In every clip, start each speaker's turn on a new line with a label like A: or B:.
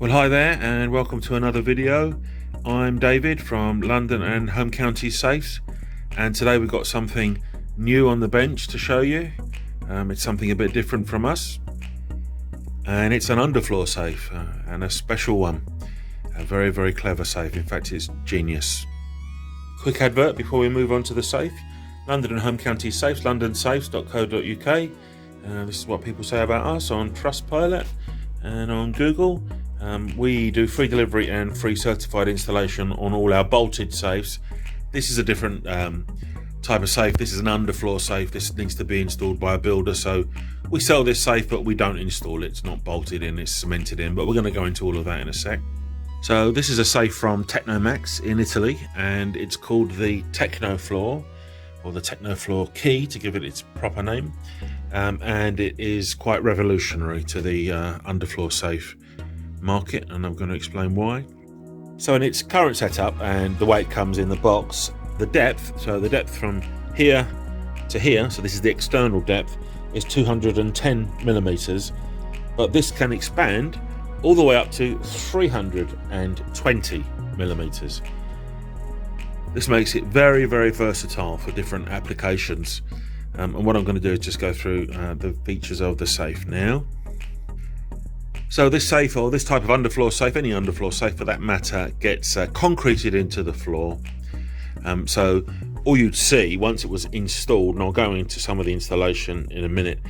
A: Well, hi there and welcome to another video. I'm David from London and Home County Safes, and today we've got something new on the bench to show you. It's something a bit different from us, and it's an underfloor safe, and a special one. A very, very clever safe. In fact, it's genius. Quick advert before we move on to the safe. London and Home County Safes, londonsafes.co.uk. This is what people say about us on Trustpilot and on Google. We do free delivery and free certified installation on all our bolted safes. This is a different type of safe. This is an underfloor safe. This needs to be installed by a builder. So we sell this safe, but we don't install it. It's not bolted in, it's cemented in, but we're going to go into all of that in a sec. So this is a safe from Technomax in Italy, and it's called the Technofloor, or the Technofloor key to give it its proper name. And it is quite revolutionary to the underfloor safe market, and I'm going to explain why. So in its current setup and the way it comes in the box, the depth from here to here, so this is the external depth, is 210 millimeters, but this can expand all the way up to 320 millimeters. This makes it very, very versatile for different applications. And what I'm going to do is just go through the features of the safe now. So this safe, or this type of underfloor safe, any underfloor safe for that matter, gets concreted into the floor. So all you'd see once it was installed, and I'll go into some of the installation in a minute,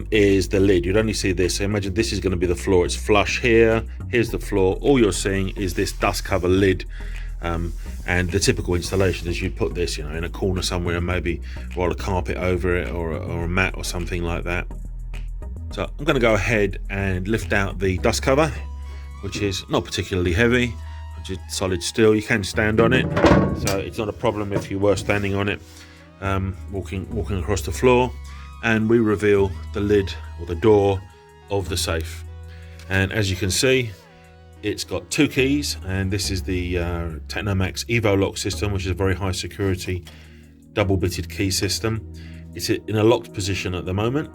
A: is the lid. You'd only see this. So imagine this is going to be the floor. It's flush here. Here's the floor. All you're seeing is this dust cover lid. And the typical installation is you put this, in a corner somewhere and maybe roll a carpet over it or a mat or something like that. So I'm going to go ahead and lift out the dust cover, which is not particularly heavy, which is solid steel. You can stand on it, so it's not a problem if you were standing on it, walking across the floor. And we reveal the lid, or the door, of the safe. And as you can see, it's got two keys, and this is the Technomax Evo lock system, which is a very high security double bitted key system. It's in a locked position at the moment,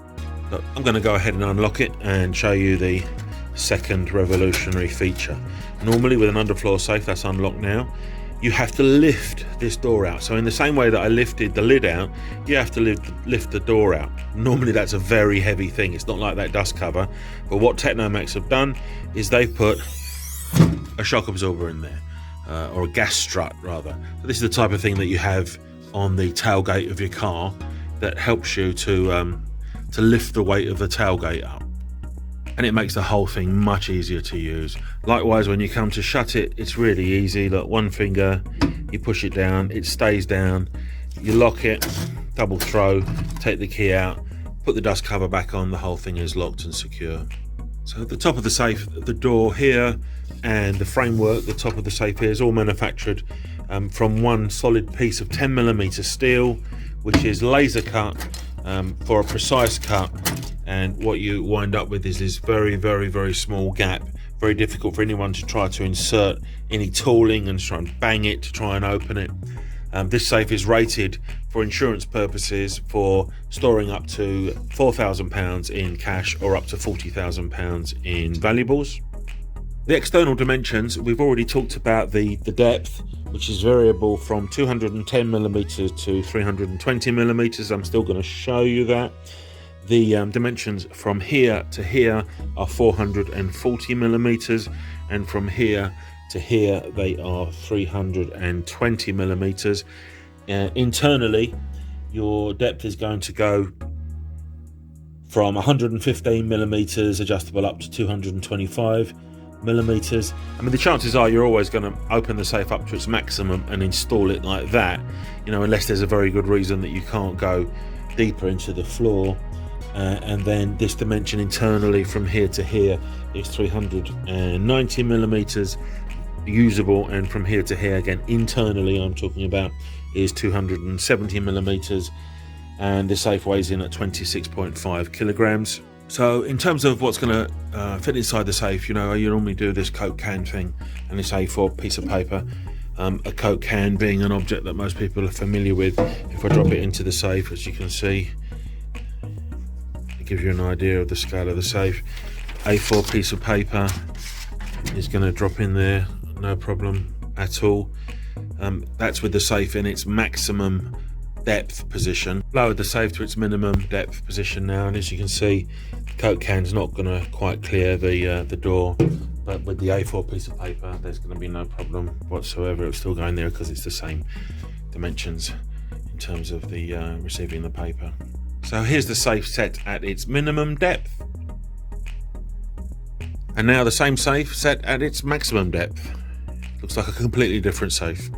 A: but I'm going to go ahead and unlock it and show you the second revolutionary feature. Normally with an underfloor safe that's unlocked now, you have to lift this door out. So in the same way that I lifted the lid out, you have to lift the door out. Normally that's a very heavy thing. It's not like that dust cover, but what Technomax have done is they've put a shock absorber in there, or a gas strut rather. So this is the type of thing that you have on the tailgate of your car that helps you to lift the weight of the tailgate up, and it makes the whole thing much easier to use. Likewise, when you come to shut it, it's really easy. Look, one finger, you push it down, it stays down, you lock it, double throw, take the key out, put the dust cover back on, the whole thing is locked and secure. So at the top of the safe, the door here and the framework, the top of the safe here, is all manufactured from one solid piece of 10mm steel, which is laser cut for a precise cut. And what you wind up with is this very, very, very small gap. Very difficult for anyone to try to insert any tooling and try and bang it to try and open it. This safe is rated for insurance purposes for storing up to £4,000 in cash or up to £40,000 in valuables. The external dimensions, we've already talked about the depth, which is variable from 210mm to 320mm. I'm still going to show you that. The dimensions from here to here are 440mm, and from here to here they are 320mm. Internally, your depth is going to go from 115mm adjustable up to 225mm. I mean, the chances are you're always going to open the safe up to its maximum and install it like that, unless there's a very good reason that you can't go deeper into the floor. And then this dimension internally from here to here is 390mm usable, and from here to here again internally I'm talking about is 270mm, and the safe weighs in at 26.5 kilograms. So in terms of what's going to fit inside the safe, you normally do this Coke can thing and this A4 piece of paper. A Coke can being an object that most people are familiar with. If I drop it into the safe, as you can see, it gives you an idea of the scale of the safe. A4 piece of paper, is going to drop in there, no problem at all. That's with the safe in its maximum depth position. Lowered the safe to its minimum depth position now, and as you can see, the Coke can's not going to quite clear the door, but with the A4 piece of paper there's going to be no problem whatsoever. It's still going there because it's the same dimensions in terms of the receiving the paper. So here's the safe set at its minimum depth, and now the same safe set at its maximum depth. Looks like a completely different safe.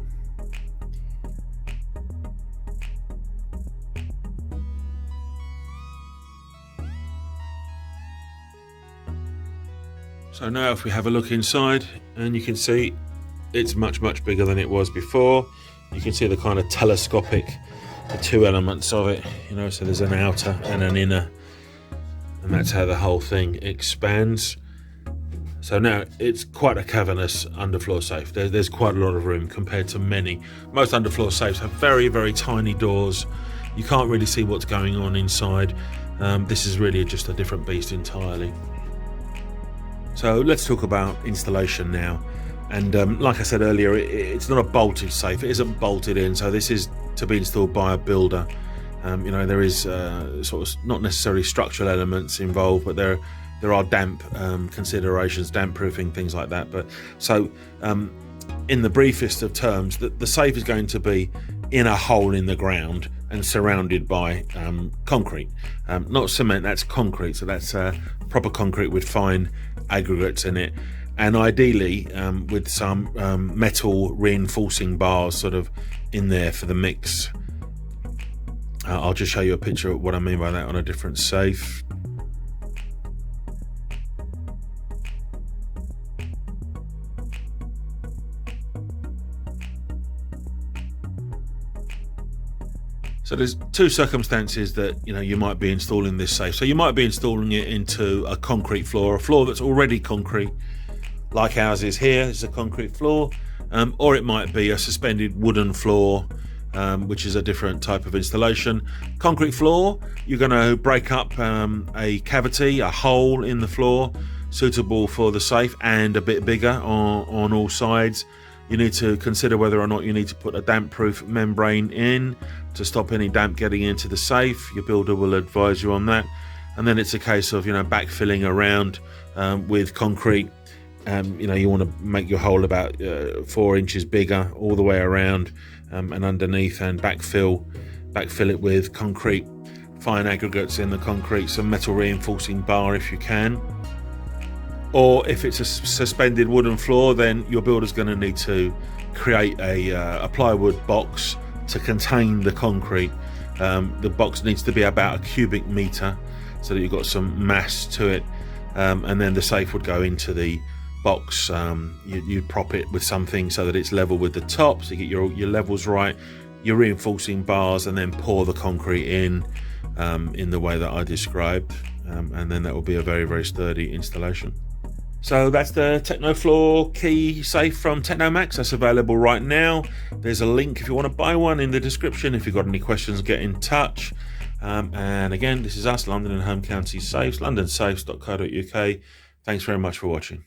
A: So now if we have a look inside, and you can see it's much bigger than it was before. You can see the kind of telescopic, the two elements of it, you know, so there's an outer and an inner, and that's how the whole thing expands. So now it's quite a cavernous underfloor safe. There's quite a lot of room compared to many. Most underfloor safes have very tiny doors. You can't really see what's going on inside. This is really just a different beast entirely. So let's talk about installation now. And like I said earlier, it's not a bolted safe. It isn't bolted in, so this is to be installed by a builder. You know, there is sort of not necessarily structural elements involved, but there are damp considerations, damp proofing, things like that. But so in the briefest of terms, the safe is going to be in a hole in the ground and surrounded by concrete, not cement, that's concrete. So that's proper concrete with fine aggregates in it, and ideally with some metal reinforcing bars sort of in there for the mix. I'll just show you a picture of what I mean by that on a different safe. So there's two circumstances that, you know, you might be installing this safe. So you might be installing it into a concrete floor, a floor that's already concrete, like ours is here. It's a concrete floor, or it might be a suspended wooden floor, which is a different type of installation. Concrete floor, you're going to break up a cavity, a hole in the floor, suitable for the safe and a bit bigger on all sides. You need to consider whether or not you need to put a damp-proof membrane in to stop any damp getting into the safe. Your builder will advise you on that. And then it's a case of, you know, backfilling around with concrete. You know, you want to make your hole about 4 inches bigger all the way around and underneath, and backfill it with concrete, fine aggregates in the concrete, some metal reinforcing bar if you can. Or if it's a suspended wooden floor, then your builder's going to need to create a plywood box to contain the concrete. The box needs to be about a cubic meter so that you've got some mass to it, and then the safe would go into the box. You'd prop it with something so that it's level with the top, so you get your levels right, your reinforcing bars, and then pour the concrete in the way that I described, and then that will be a very sturdy installation. So that's the Technofloor key safe from Technomax. That's available right now. There's a link if you want to buy one in the description. If you've got any questions, get in touch. And again, this is us, London and Home County Safes, londonsafes.co.uk. Thanks very much for watching.